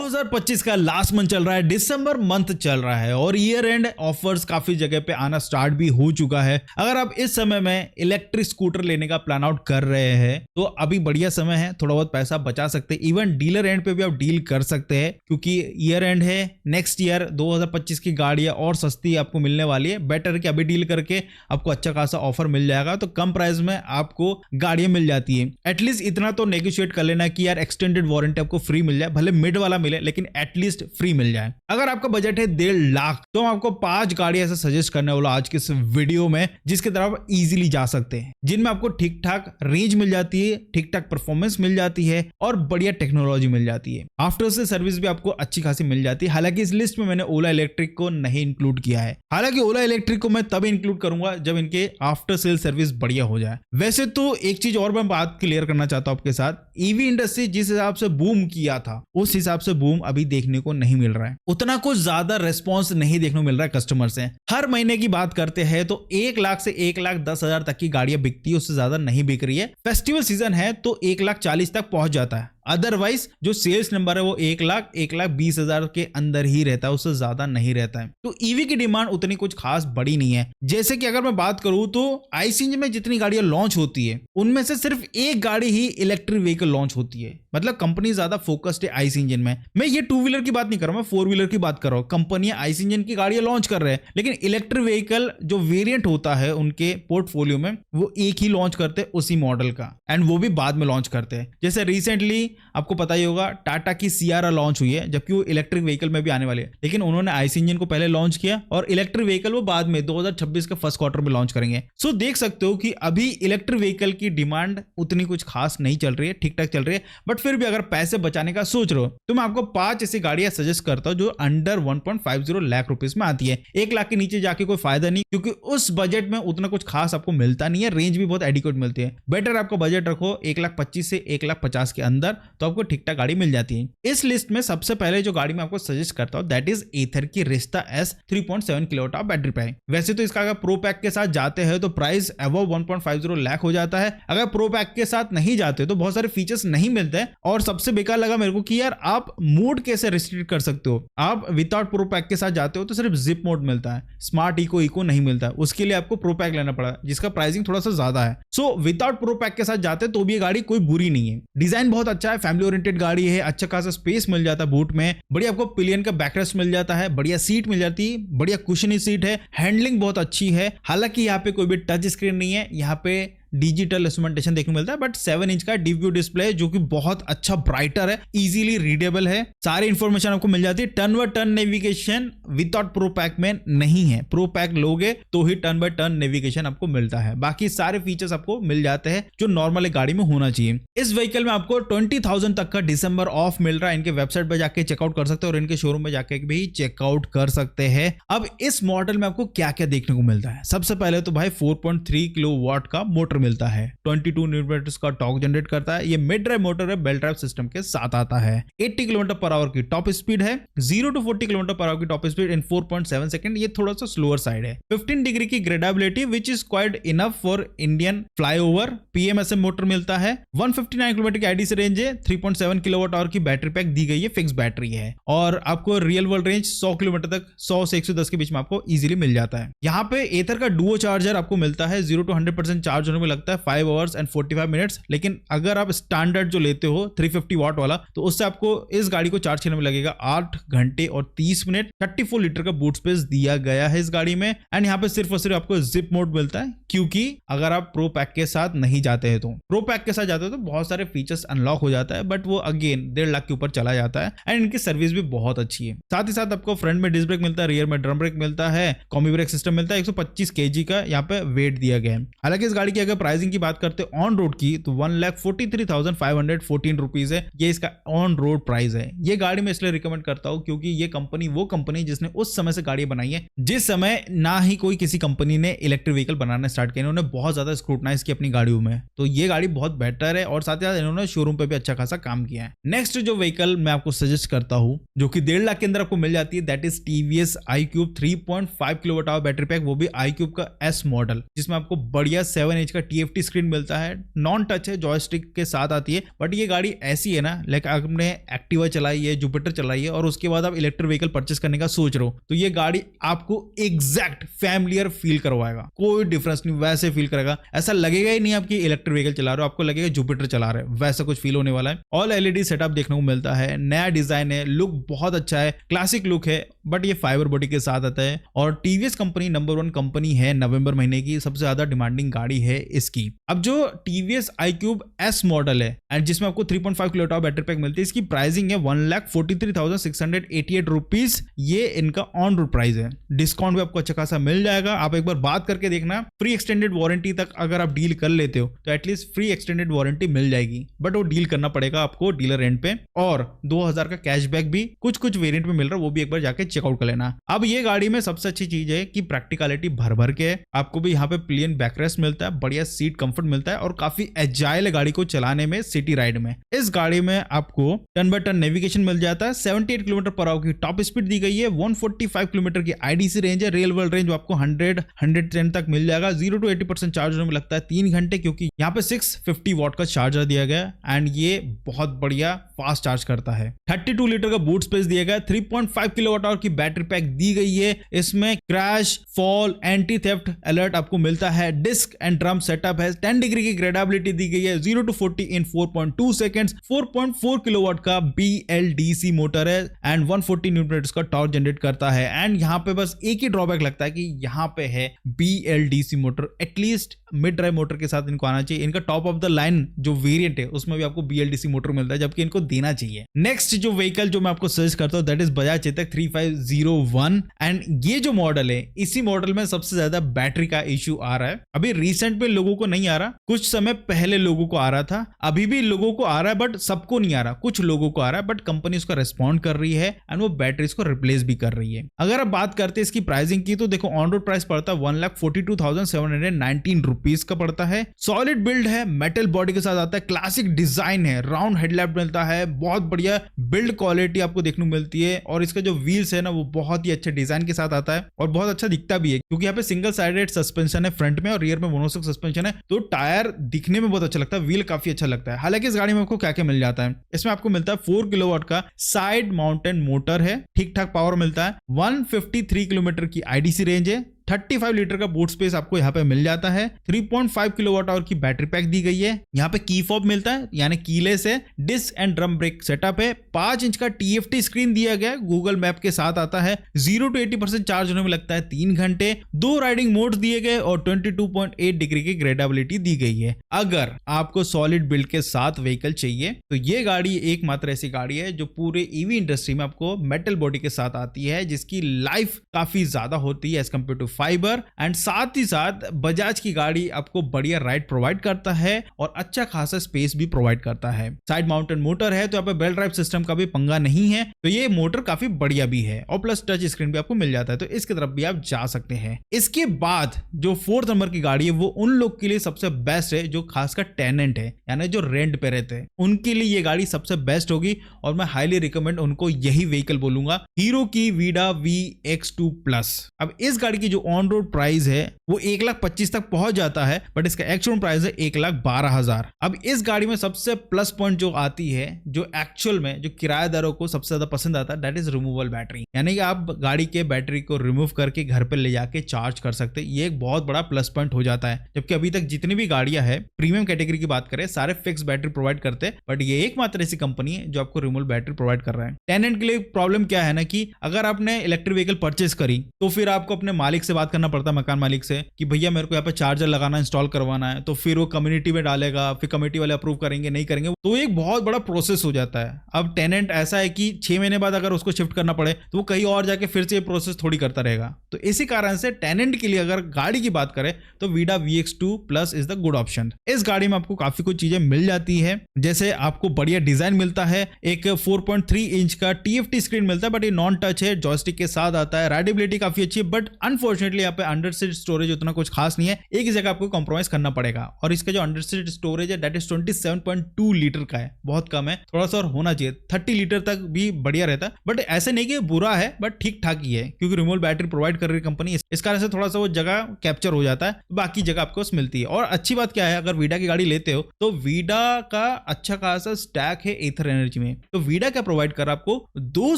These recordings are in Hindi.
2025 का लास्ट मंथ चल रहा है, दिसंबर मंथ चल रहा है और ईयर एंड ऑफर्स काफी जगह पे आना स्टार्ट भी हो चुका है। अगर आप इस समय में इलेक्ट्रिक स्कूटर लेने का प्लान आउट कर रहे हैं तो अभी बढ़िया समय है, थोड़ा बहुत पैसा बचा सकते हैं। इवन डीलर एंड पे भी आप डील कर सकते हैं क्योंकि ईयर एंड है, नेक्स्ट ईयर 2025 की गाड़ियां और सस्ती आपको मिलने वाली है। बेटर कि अभी डील करके आपको अच्छा खासा ऑफर मिल जाएगा तो कम प्राइस में आपको गाड़ियां मिल जाती है। एटलीस्ट इतना तो नेगोशिएट कर लेना कि यार एक्सटेंडेड वारंटी आपको फ्री मिल जाए, भले मिड वाला मिले लेकिन एटलीस्ट फ्री मिल जाए। अगर आपका बजट है 1.5 लाख तो आपको 5 गाड़ियां ऐसे सजेस्ट करने वाला आज के इस वीडियो में जिसके तरफ आप इजीली जा सकते हैं, जिनमें आपको ठीक ठाक रेंज मिल जाती है, ठीक ठाक परफॉर्मेंस मिल जाती है और बढ़िया टेक्नोलॉजी मिल जाती है। आफ्टर से सर्विस भी आपको अच्छी खासी मिल जाती है। हालांकि इस लिस्ट में मैंने ओला इलेक्ट्रिक को नहीं इंक्लूड किया है। हालांकि ओला इलेक्ट्रिक को मैं तब इंक्लूड करूंगा जब इनके आफ्टर सेल सर्विस बढ़िया हो जाए। वैसे तो एक चीज और मैं बात क्लियर करना चाहता हूं आपके साथ, ईवी इंडस्ट्री जिस हिसाब से बूम किया था उस हिसाब से बूम अभी देखने को नहीं मिल रहा है। उतना कुछ ज्यादा रेस्पॉन्स नहीं देखने को मिल रहा है कस्टमर से। हर महीने की बात करते हैं तो 1 लाख से 1,10,000 तक की गाड़ियां बिकती है, उससे ज्यादा नहीं बिक रही है। फेस्टिवल सीजन है तो 1,40,000 तक पहुंच जाता है। अदरवाइज जो सेल्स नंबर है वो 1,20,000 के अंदर ही रहता है, उससे ज्यादा नहीं रहता है। तो ईवी की डिमांड उतनी कुछ खास बड़ी नहीं है। जैसे कि अगर मैं बात करूं तो आईसी इंजन में जितनी गाड़ियां लॉन्च होती है उनमें से सिर्फ एक गाड़ी ही इलेक्ट्रिक व्हीकल लॉन्च होती है। मतलब कंपनी ज्यादा फोकस्ड है आईसी इंजन में। मैं ये 2 व्हीलर की बात नहीं कर रहा, मैं 4 व्हीलर की बात कर रहा हूं। कंपनियां आईसी इंजन की गाड़ियां लॉन्च कर रहे हैं लेकिन इलेक्ट्रिक व्हीकल जो वेरिएंट होता है उनके पोर्टफोलियो में वो एक ही लॉन्च करते हैं उसी मॉडल का, एंड वो भी बाद में लॉन्च करते हैं। जैसे रिसेंटली आपको पता ही होगा टाटा की सियारा लॉन्च हुई है, जबकि वो इलेक्ट्रिक व्हीकल में भी आने वाली है, लेकिन उन्होंने आईसी इंजन को पहले लॉन्च किया और इलेक्ट्रिक व्हीकल वो बाद में 2026 के फर्स्ट क्वार्टर में लॉन्च करेंगे। सो देख सकते हो कि अभी इलेक्ट्रिक व्हीकल की डिमांड उतनी कुछ खास नहीं चल रही है, ठीक ठाक चल रही है। बट फिर भी अगर पैसे बचाने का सोच रहे हो तो मैं आपको 5 ऐसी गाड़ियां सजेस्ट करता हूं जो अंडर 1.50 लाख रुपीस में आती है। 1 लाख के नीचे जाके कोई फायदा नहीं क्योंकि उस बजट में उतना कुछ खास आपको मिलता नहीं है। रेंज भी बहुत एडिक्वेट मिलती है। बेटर आपको बजट रखो 1,25,000 से 1,50,000 के अंदर तो आपको ठीक ठाक गाड़ी मिल जाती है। इस लिस्ट में सबसे पहले जो गाड़ी मैं आपको सजेस्ट करता हूं दैट इज एथर की रिश्ता S 3.7 kilowatt of battery pack. वैसे तो इसका अगर प्रो पैक के साथ जाते हैं तो प्राइस अबव 1.50 लाख हो जाता है। अगर प्रो पैक के साथ नहीं जाते तो बहुत सारे फीचर्स नहीं मिलते हैं और सबसे बेकार लगा मेरे को कि यार आप मोड कैसे रिस्ट्रिक्ट कर सकते हो। आप विदाउट प्रो पैक के साथ जाते हो तो सिर्फ जिप मोड मिलता है, स्मार्ट इको नहीं मिलता है। उसके लिए आपको प्रो पैक लेना पड़ा जिसका प्राइसिंग थोड़ा सा ज्यादा है। सो विदाउट प्रो पैक के साथ जाते तो भी ये गाड़ी कोई बुरी नहीं है। डिजाइन बहुत अच्छा है, फैमिली ओरिएंटेड गाड़ी है, अच्छा खासा स्पेस मिल जाता है बूट में, बढ़िया आपको पिलियन का बैकरेस्ट मिल जाता है, बढ़िया सीट मिल जाती है, बढ़िया कुशनी सीट है, हैंडलिंग बहुत अच्छी है। हालांकि यहाँ पे कोई भी टच स्क्रीन नहीं है, यहाँ पे डिजिटल इंस्ट्रूमेंटेशन देखने को मिलता है बट 7 इंच का डीप व्यू डिस्प्ले जो कि बहुत अच्छा ब्राइटर है, इजीली रीडेबल है, सारी इंफॉर्मेशन आपको मिल जाती है। Turn by turn navigation without pro pack में नहीं है, प्रो पैक लोगे तो ही टर्न बाय टर्न नेविगेशन आपको मिलता है। बाकी सारे फीचर्स आपको मिल जाते हैं जो नॉर्मल एक गाड़ी में होना चाहिए। इस व्हीकल में आपको 20,000 तक का दिसंबर ऑफ मिल रहा है। इनके वेबसाइट पर जाके चेकआउट कर सकते हैं और इनके शोरूम में जाके भी चेकआउट कर सकते हैं। अब इस मॉडल में आपको क्या क्या देखने को मिलता है, सबसे पहले तो भाई 4.3 किलोवाट का मोटर मिलता है, 22 न्यूटन का टॉर्क जनरेट करता है। ये मिड ड्राइव मोटर है, बेल्ट ड्राइव सिस्टम के साथ आता है। 80 किलोमीटर पर आवर की टॉप स्पीड है, 0 to 40 किलोमीटर पर आवर की टॉप स्पीड इन 4.7 सेकंड। ये थोड़ा सा स्लोअर साइड है। 15 डिग्री की gradability which is quite enough for Indian flyover. PMSM motor मिलता है। 159 किलोमीटर की आईडीसी रेंज है। 3.7 किलोवाट आवर की बैटरी पैक दी गई है, फिक्स बैटरी है और आपको रियल वर्ल्ड रेंज 100 किलोमीटर तक 100 से 110 के बीच में आपको इजीली मिल जाता है। यहाँ पे एथर का डुओ चार्जर आपको मिलता है। 0 to 100% चार्ज होने में लगता है 5 आवर्स एंड 45 मिनट्स, लेकिन अगर आप स्टैंडर्ड जो लेते हो 350 वाट वाला तो उससे आपको इस गाड़ी को चार्ज करने में लगेगा 8 घंटे और 30 मिनट। 34 लीटर का बूट स्पेस दिया गया है इस गाड़ी में। एंड यहाँ पे सिर्फ और सिर्फ आपको जिप मोड मिलता है क्योंकि अगर आप प्रो पैक के साथ नहीं जाते हैं तो प्रो पैक के साथ जाते हो तो बहुत सारे फीचर्स अनलॉक हो जाता है बट वो अगेन 1.5 लाख के ऊपर चला जाता है। एंड इनकी सर्विस भी बहुत अच्छी है। साथ ही साथ आपको फ्रंट में डिस्क ब्रेक मिलता है, रियर में ड्रम ब्रेक मिलता है, कॉम्बी ब्रेक सिस्टम मिलता है। 125 kg का यहाँ पे वेट दिया गया है। हालांकि इस गाड़ी की अगर प्राइसिंग की बात करते हैं ऑन रोड की तो 1,43,514 रुपीज है। ये इसका ऑन रोड प्राइस है। ये गाड़ी मैं इसलिए रिकमेंड करता हूं क्योंकि ये कंपनी वो कंपनी जिसने उस समय से गाड़ी बनाई है जिस समय ना ही कोई किसी कंपनी ने इलेक्ट्रिक व्हीकल बनाना स्टार्ट किया। इन्होंने बहुत ज्यादा स्क्रूटनाइज किया अपनी गाड़ियों में, तो ये गाड़ी बहुत बेटर है और साथ ही साथ इन्होंने शोरूम पे भी अच्छा खासा काम किया है। नेक्स्ट जो व्हीकल मैं आपको सजेस्ट करता हूं जो कि 1.5 लाख के अंदर आपको मिल जाती है that is TVS iQube 3.5 kilowatt hour battery pack, वो भी iQube का एस मॉडल जिसमें आपको बढ़िया 7 इंच का TFT स्क्रीन मिलता है, नॉन टच है, जॉयस्टिक के साथ आती है। बट ये गाड़ी ऐसी है ना, लाइक आपने एक्टिवा चलाई है, जुपिटर चलाई है और उसके बाद आप इलेक्ट्रिक व्हीकल परचेस करने का सोच रहे हो, तो ये गाड़ी आपको एग्जैक्ट फैमिलियर फील करवाएगा, कोई डिफरेंस नहीं, वैसे फील करेगा। ऐसा लगेगा ही नहीं आपकी इलेक्ट्रिक व्हीकल चला रहे हो, आपको लगेगा जुपिटर चला रहे हो, वैसा कुछ फील होने वाला है। ऑल LED सेटअप देखने को मिलता है, नया डिजाइन है, लुक बहुत अच्छा है, क्लासिक लुक है, बट ये फाइबर बॉडी के साथ आता है। और TVS कंपनी नंबर 1 कंपनी है, नवंबर महीने की सबसे ज्यादा डिमांडिंग गाड़ी है इसकी। अब जो TVS iQube S मॉडल है एंड जिसमें आपको 3.5 किलोवाट बैटरी पैक मिलती है, इसकी प्राइसिंग है 1,43,688 रुपीज। ये इनका ऑन रोड प्राइस है, डिस्काउंट भी आपको अच्छा खासा मिल जाएगा। आप एक बार बात करके देखना, फ्री एक्सटेंडेड वारंटी तक अगर आप डील कर लेते हो तो एटलीस्ट फ्री एक्सटेंडेड वारंटी मिल जाएगी, बट वो डील करना पड़ेगा आपको डीलर एंड पे। और 2000 का कैशबैक भी कुछ वेरिएंट में मिल रहा है, वो भी एक बार जाके चेकआउट कर लेना। अब ये गाड़ी में सबसे अच्छी चीज है कि प्रैक्टिकलिटी भर भर के आपको भी यहाँ पे प्लेन बैकरेस्ट मिलता है, बढ़िया सीट कंफर्ट मिलता है और काफी एजाइल है गाड़ी को चलाने में, सिटी राइड में। इस गाड़ी में आपको टर्न बाय टर्न नेविगेशन मिल जाता है, 78 किलोमीटर पर आवर की टॉप स्पीड दी गई है, 145 किलोमीटर की IDC रेंज है, रियल वर्ल्ड रेंज आपको 100-110 तक मिल जाएगा। 0 to 80% चार्ज होने में लगता है 3 घंटे, क्योंकि यहाँ पे 650 वॉट का चार्जर दिया गया एंड ये बहुत बढ़िया फास्ट चार्ज करता है। 32 लीटर का बूट स्पेस दिया गया, 3.5 किलोवाट आवर की बैटरी पैक दी गई है। इसमें crash, fall, anti theft alert आपको मिलता है, डिस्क एंड ड्रम सेटअप है, 10 डिग्री की ग्रेडेबिलिटी दी गई है, 0 to 40 in 4.2 सेकंड्स, 4.4 किलोवाट का BLDC मोटर है एंड 140 न्यूटन मीटर का टॉर्क जनरेट करता है। एंड यहाँ पे बस एक ही ड्रॉबैक लगता है कि यहाँ पे है BLDC motor, at least mid drive motor के साथ इनको आना चाहिए। इनका टॉप ऑफ द लाइन जो वेरिएंट है उसमें भी आपको BLDC मोटर मिलता है, जबकि इनको देना चाहिए। नेक्स्ट जो व्हीकल जो मैं आपको सजेस्ट करता हूं that is Bajaj Chetak 3501 and ये जो मॉडल है, इसी मॉडल में सबसे ज्यादा बैटरी का इश्यू आ रहा है। अभी रिसेंट में लोगों को नहीं आ रहा, कुछ समय पहले लोगों को आ रहा था, अभी भी लोगों को आ रहा है, बट सबको नहीं आ रहा, कुछ लोगों को आ रहा है, बट कंपनी उसका रिस्पॉन्ड कर रही है एंड वो बैटरीज को रिप्लेस भी कर रही है। अगर आप बात करते हैं इसकी प्राइसिंग की, तो देखो ऑन रोड प्राइस पड़ता है 1,42,719 रुपीज का पड़ता है। सॉलिड बिल्ड है, मेटल बॉडी के साथ आता है, क्लासिक डिजाइन है, राउंड हेडलैम्प मिलता है, बहुत बढ़िया बिल्ड क्वालिटी आपको देखने को मिलती है। और इसका जो व्हील्स है ना, वो बहुत ही अच्छे डिजाइन के साथ आता है और बहुत अच्छा दिखता भी है, क्योंकि यहाँ पे सिंगल साइडेड सस्पेंशन है फ्रंट में और रियर में मोनोशॉक सस्पेंशन है, तो टायर दिखने में बहुत अच्छा लगता है, व्हील काफी अच्छा लगता है। हालांकि इस गाड़ी में आपको क्या क्या मिल जाता है, इसमें आपको मिलता है 4 किलोवाट का साइड माउंटेन मोटर है, ठीक ठाक पावर मिलता है, 153 किलोमीटर की IDC रेंज है, 35 लीटर का बूट स्पेस आपको यहाँ पे मिल जाता है, 3.5 किलोवाट आवर की बैटरी पैक दी गई है। यहाँ पे की फॉब मिलता है, यानी कीलेस है, disc and drum brake setup है, 5 इंच का TFT स्क्रीन दिया गया, गूगल मैप के साथ आता है, 0 to 80% चार्ज होने में लगता है 3 घंटे, 2 राइडिंग मोड्स दिए गए और 22.8 डिग्री की ग्रेडेबिलिटी दी गई है। अगर आपको सॉलिड बिल्ड के साथ व्हीकल चाहिए तो ये गाड़ी एकमात्र ऐसी गाड़ी है जो पूरे EV इंडस्ट्री में आपको मेटल बॉडी के साथ आती है, जिसकी लाइफ काफी ज्यादा होती है as compare to fibre, and साथ ही साथ बजाज की गाड़ी आपको बढ़िया राइड प्रोवाइड करता है और अच्छा खासा स्पेस भी प्रोवाइड करता है। साइड माउंटेन मोटर है, तो यहाँ पे बेल्ट ड्राइव सिस्टम का भी पंगा नहीं है, तो ये मोटर काफी बढ़िया भी है और प्लस टच स्क्रीन भी आपको मिल जाता है, तो इसकी तरफ भी आप जा सकते हैं। इसके बाद जो 4th नंबर की गाड़ी है वो उन लोग के लिए सबसे बेस्ट है जो खासकर टेनेंट है, यानी जो रेंट पे रहते हैं, उनके लिए ये गाड़ी सबसे बेस्ट होगी और मैं हाईली रिकमेंड उनको यही व्हीकल बोलूंगा, हीरो की वीडा VX2 प्लस। अब इस गाड़ी की जो ऑन रोड प्राइस है वो 1,25,000 तक पहुंच जाता है, बट इसका एक्चुअल प्राइस है 1,12,000। अब इस गाड़ी में सबसे प्लस पॉइंट जो आती है, जो एक्चुअल में जो किराएदारों को सबसे ज्यादा पसंद आता है, दैट इज रिमूवल बैटरी, यानी कि आप गाड़ी के बैटरी को रिमूव करके घर पे ले जाके चार्ज कर सकते हैं। ये एक बहुत बड़ा प्लस पॉइंट हो जाता है, जबकि अभी तक जितनी भी गाड़ियां है प्रीमियम कैटेगरी की बात करें, सारे फिक्स बैटरी प्रोवाइड करते हैं, बट ये एकमात्र ऐसी कंपनी है जो आपको रिमूवल बैटरी प्रोवाइड कर रहा है। टेनेंट के लिए प्रॉब्लम क्या है ना, कि अगर आपने इलेक्ट्रिक व्हीकल परचेस करी तो फिर आपको अपने मालिक से बात करना पड़ता है, मकान मालिक से, कि भैया मेरे को यहाँ पे चार्जर लगाना, इंस्टॉल करवाना है, तो फिर वो कम्युनिटी में डालेगा, फिर कमेटी वाले अप्रूव करेंगे नहीं करेंगे, तो एक बहुत बड़ा प्रोसेस हो जाता है। अब टेनेंट ऐसा है कि 6 महीने बाद अगर उसको शिफ्ट करना पड़े तो वो कहीं और जाके फिर से ये प्रोसेस थोड़ी करता रहेगा, तो इसी कारण से टेनेंट के लिए अगर गाड़ी की बात करें तो Vida VX2 plus is the good option. इस गाड़ी में आपको काफी कुछ चीजें मिल जाती है, जैसे आपको बढ़िया डिजाइन मिलता है, एक 4.3 इंच का TFT स्क्रीन मिलता है, बट ये नॉन टच है, जॉयस्टिक के साथ आता है, राइडेबिलिटी काफी अच्छी है, बट अनफॉर्चुनेटली अनफॉर्चुनेटली यहाँ पे अंडर सीट स्टोरेज उतना कुछ खास नहीं है, एक ही जगह आपको कॉम्प्रोमाइज करना पड़ेगा। और इसका जो अंडर सीट स्टोरेज है दैट इज 27.2 लीटर का है, बहुत कम है, थोड़ा सा और होना चाहिए, 30 लीटर तक भी बढ़िया रहता। बट ऐसे नहीं कि बुरा है, बट ठीक ठाक ही है, क्योंकि रिमूवेबल बैटरी प्रोवाइड कर रही है कंपनी, इस कारण से थोड़ा सा वो जगह कैप्चर हो जाता है, बाकी जगह आपको मिलती है। और अच्छी बात क्या है, अगर वीडा की गाड़ी लेते हो तो वीडा का अच्छा खासा स्टैक है एथर एनर्जी में। तो वीडा क्या प्रोवाइड कर रहा है आपको, 2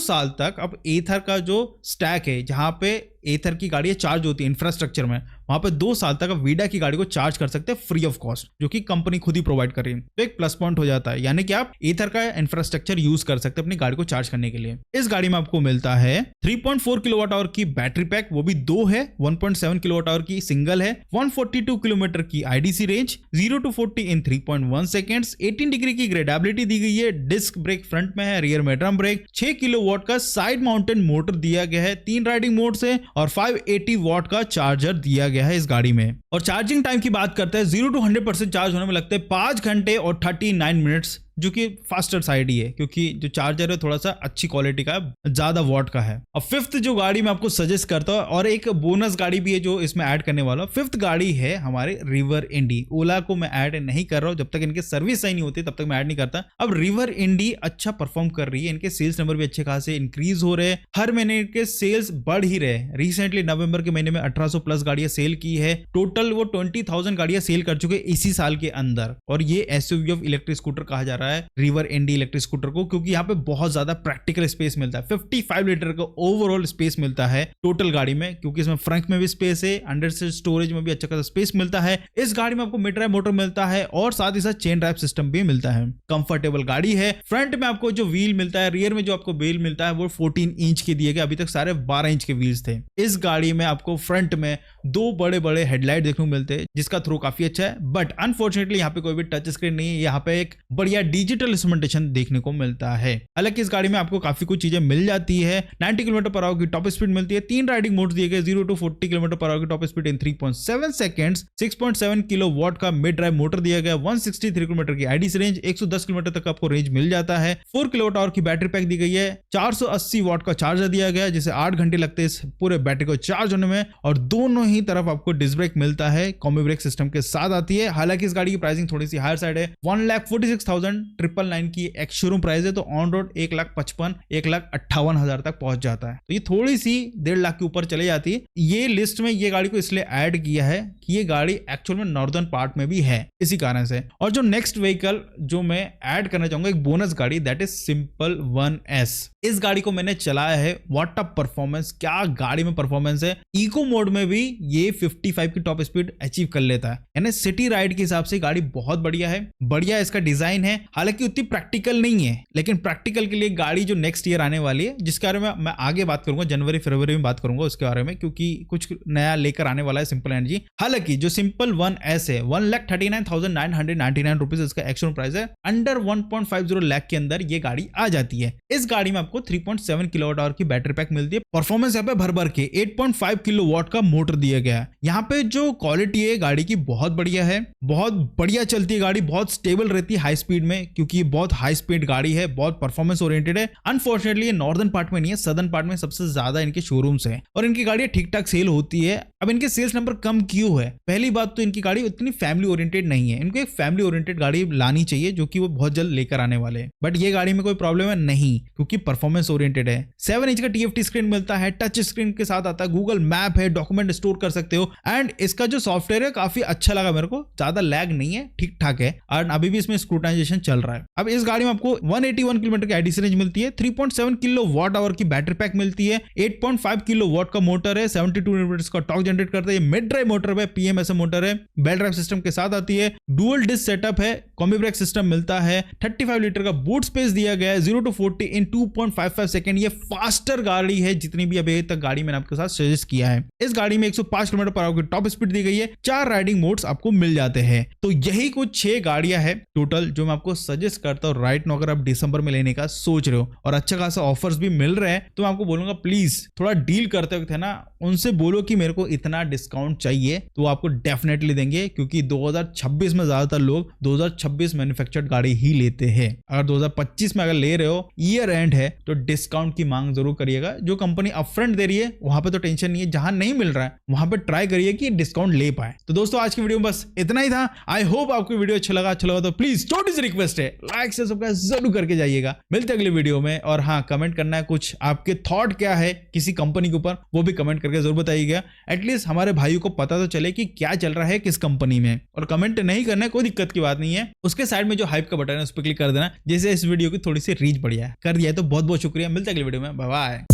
साल तक अब एथर का जो स्टैक है, जहां पे एथर की गाड़ी चार्ज होती है इंफ्रास्ट्रक्चर में, वहां पे 2 साल तक आप वीडा की गाड़ी को चार्ज कर सकते हैं फ्री ऑफ कॉस्ट, जो कि कंपनी खुद ही प्रोवाइड कर रही है। तो एक प्लस पॉइंट हो जाता है, यानी कि आप एथर का इंफ्रास्ट्रक्चर यूज कर सकते हैं अपनी गाड़ी को चार्ज करने के लिए। इस गाड़ी में आपको मिलता है 3.4 किलोवाट आवर की बैटरी पैक, वो भी 2 है, 1.7 किलोवाट आवर की सिंगल है, 142 किलोमीटर की IDC range, 0 to 40 in 3.1 seconds, 18 degree की ग्रेडेबिलिटी दी गई है, डिस्क ब्रेक फ्रंट में है, रियर में ड्रम ब्रेक, 6 किलोवाट का साइड माउंटेन मोटर दिया गया है, 3 राइडिंग मोड से, और 580 वॉट का चार्जर दिया गया है इस गाड़ी में। और चार्जिंग टाइम की बात करते हैं, 0 to 100% चार्ज होने में लगते हैं 5 घंटे और 39 मिनट्स, जो कि फास्टर साइड ही है, क्योंकि जो चार्जर है थोड़ा सा अच्छी क्वालिटी का है, ज्यादा वॉट का है। और फिफ्थ जो गाड़ी मैं आपको सजेस्ट करता हूं, और एक बोनस गाड़ी भी है जो इसमें ऐड करने वाला हूं, फिफ्थ गाड़ी है हमारे रिवर इंडी। ओला को मैं ऐड नहीं कर रहा हूं, जब तक इनके सर्विस सही नहीं होती तब तक मैं ऐड नहीं करता। अब रिवर इंडी अच्छा परफॉर्म कर रही है, इनके सेल्स नंबर भी अच्छे खासे इंक्रीज हो रहे हैं, हर महीने इनके सेल्स बढ़ ही रहे। रिसेंटली नवंबर के महीने में 1800 प्लस गाड़ियां सेल की है, टोटल वो 20,000 गाड़ियां सेल कर चुके इसी साल के अंदर। और ये एसयूवी ऑफ इलेक्ट्रिक स्कूटर कहा जा रहा है रिवर इंडी इलेक्ट्रिक स्कूटर को, क्योंकि यहाँ पे बहुत ज्यादा प्रैक्टिकल स्पेस मिलता है, 55 लीटर का ओवरऑल स्पेस मिलता है टोटल गाड़ी में, क्योंकि इसमें फ्रंट में भी स्पेस है, अंडर से स्टोरेज में भी अच्छा खासा स्पेस मिलता है। इस गाड़ी में आपको मिड ड्राइव मोटर मिलता है और साथ ही साथ चेन ड्राइव सिस्टम भी मिलता है। कंफर्टेबल गाड़ी है। फ्रंट में आपको जो व्हील मिलता है, रियर में जो आपको व्हील मिलता है वो 14 इंच के दिए गए, अभी तक सारे 12 इंच के व्हील्स थे। इस गाड़ी में आपको फ्रंट में 2 बड़े बड़े हेडलाइट देखने को मिलते हैं, जिसका थ्रो काफी अच्छा है, बट अनफॉर्चुनेटली यहाँ पे कोई भी टच स्क्रीन नहीं है, यहाँ पे एक बढ़िया डिजिटल इंस्ट्रूमेंटेशन देखने को मिलता है। हालांकि इस गाड़ी में आपको काफी कुछ चीजें मिल जाती है, 90 किलोमीटर पर आवर की टॉप स्पीड मिलती है, 3 राइडिंग मोड्स दिए गए, 0 to 40 किलोमीटर पर आवर की top speed in 3.7 seconds, 6.7 kilowatt का मिड ड्राइव मोटर दिया गया, 163 किलोमीटर की आईडीसी रेंज, 110 किलोमीटर तक आपको रेंज मिल जाता है, 4 किलोवाट आवर की बैटरी पैक दी गई है, 480 वॉट का चार्जर दिया गया है, जिसे 8 घंटे लगते हैं इस पूरे बैटरी को चार्ज होने में, और दोनों ही तरफ आपको डिस्क ब्रेक मिलता है, कॉम्बी ब्रेक सिस्टम के साथ आती है। हालांकि इस गाड़ी की प्राइसिंग थोड़ी सी हायर साइड है, 1,46,999 की एक शोरूम प्राइस है, तो ऑन रोड 1,55,000 1,58,000 तक पहुंच जाता है, तो ये थोड़ी सी 1.5 लाख के ऊपर चले जाती है। ये लिस्ट में ये गाड़ी को इसलिए ऐड किया है कि ये गाड़ी एक्चुअल में नॉर्दर्न पार्ट में भी है, इसी कारण से। और जो नेक्स्ट व्हीकल जो मैं ऐड करना चाहूंगा, एक बोनस गाड़ी, दैट इज सिंपल 1S। इस गाड़ी को मैंने चलाया है, व्हाट अ परफॉर्मेंस, क्या गाड़ी में परफॉर्मेंस है। इको मोड में भी ये 55 की टॉप स्पीड अचीव कर लेता है, यानी सिटी राइड के हिसाब से गाड़ी बहुत बढ़िया है, बढ़िया इसका डिजाइन है। हालांकि उतनी प्रैक्टिकल नहीं है, लेकिन प्रैक्टिकल के लिए गाड़ी जो नेक्स्ट ईयर आने वाली है, जिसके बारे में मैं आगे बात करूंगा, जनवरी फरवरी में बात करूंगा उसके बारे में, क्योंकि कुछ नया लेकर आने वाला है सिंपल एनर्जी। हालांकि जो सिंपल 1S है, 1,39,999 रुपीज इसका एक्चुअल प्राइस है, अंडर 1.50 लाख के अंदर ये गाड़ी आ जाती है। इस गाड़ी में आपको 3.7 किलोवाट आवर की बैटरी पैक मिलती है, परफॉर्मेंस यहाँ पे भर भर के 8.5 किलोवाट का मोटर दिया गया है। यहाँ पे जो क्वालिटी है गाड़ी की बहुत बढ़िया है, बहुत बढ़िया चलती है गाड़ी, बहुत स्टेबल रहती है हाई स्पीड में, क्योंकि बहुत हाई स्पीड गाड़ी है, बहुत परफॉर्मेंस ओरिएंटेड है। अनफॉर्चुनेटली ये नॉर्दर्न पार्ट में नहीं है, सदर्न पार्ट में सबसे ज्यादा इनके शोरूम्स है, और इनकी गाड़ियां ठीक ठाक सेल होती है। अब इनके सेल्स नंबर कम क्यों है? पहली बात तो इनकी गाड़ी उतनी फैमिली ओरिएंटेड नहीं है, इनको एक फैमिली ओरिएंटेड गाड़ी लानी चाहिए, जो कि वो बहुत जल्द लेकर आने वाले हैं। बट ये गाड़ी में कोई प्रॉब्लम है नहीं, क्योंकि परफॉर्मेंस ओरिएंटेड है। 7 इंच का TFT स्क्रीन मिलता है, टच स्क्रीन के साथ आता है, गूगल मैप है, डॉक्यूमेंट स्टोर कर सकते हो, एंड इसका जो सॉफ्टवेयर है काफी अच्छा लगा मेरे को, ज्यादा लैग नहीं है, ठीक ठाक है, और अभी भी इसमें स्क्रूटाइजेशन चल रहा है। अब इस गाड़ी में आपको 181 किलोमीटर की आईडीसी रेंज मिलती है, 3.7 किलोवाट आवर की बैटरी पैक मिलती है, 8.5 किलोवाट का मोटर है, 72 न्यूटन का टॉर्क जनरेट करता है, मिड ड्राइव मोटर है, PMSM मोटर है, बेल ड्राइव सिस्टम के साथ आती है, डुअल डिस्क सेटअप है, कॉम्बी ब्रेक सिस्टम मिलता है, 35 लीटर का बूट स्पेस दिया गया है, 0 to 40 इन 2.55 सेकंड। ये फास्टर गाड़ी है जितनी भी अभी तक गाड़ी मैंने आपके साथ सजेस्ट किया है। इस गाड़ी में 105 किलोमीटर पर आवर की टॉप स्पीड दी गई है, 4 राइडिंग मोड्स आपको मिल जाते हैं। तो यही कुछ 6 गाड़ियां हैं टोटल जो मैं आपको सजेस्ट करता हूं राइट नो। अगर आप दिसंबर में लेने का सोच रहे हो और अच्छा खासा ऑफर्स भी मिल रहे हैं, तो मैं आपको बोलूंगा प्लीज थोड़ा डील करते वक्त है ना, उनसे बोलो कि मेरे को इतना डिस्काउंट चाहिए, तो वो आपको डेफिनेटली देंगे, क्योंकि 2026 में ज्यादातर लोग 2026 मैन्युफैक्चर्ड गाड़ी ही लेते हैं। अगर 2025 में अगर ले रहे हो, ईयर एंड है, तो डिस्काउंट की मांग जरूर करिएगा। जो कंपनी अपफ्रंट दे रही है वहां पे तो टेंशन नहीं है, जहां नहीं मिल रहा है वहां पे ट्राई करिए कि डिस्काउंट ले पाए। तो दोस्तों आज की वीडियो में बस इतना ही था। आई होप आपको वीडियो अच्छा लगा तो प्लीज छोटी सी रिक्वेस्ट है, लाइक से सब्सक्राइब जरूर करके जाइएगा। मिलते हैं अगले वीडियो में। और हाँ, कमेंट करना है कुछ, आपके थॉट क्या है किसी कंपनी के ऊपर, वो भी कमेंट करके जरूर बताइएगा। एटलीस्ट हमारे भाइयों को पता तो चले कि क्या चल रहा है किस कंपनी में। और कमेंट नहीं करना है, कोई दिक्कत की बात नहीं है, उसके साइड में जो हाइप का बटन है उस पर क्लिक कर देना, जैसे इस वीडियो की थोड़ी सी रीच बढ़िया है। कर दिया है तो बहुत बहुत शुक्रिया। मिलते हैं अगले वीडियो में, बाय बाय।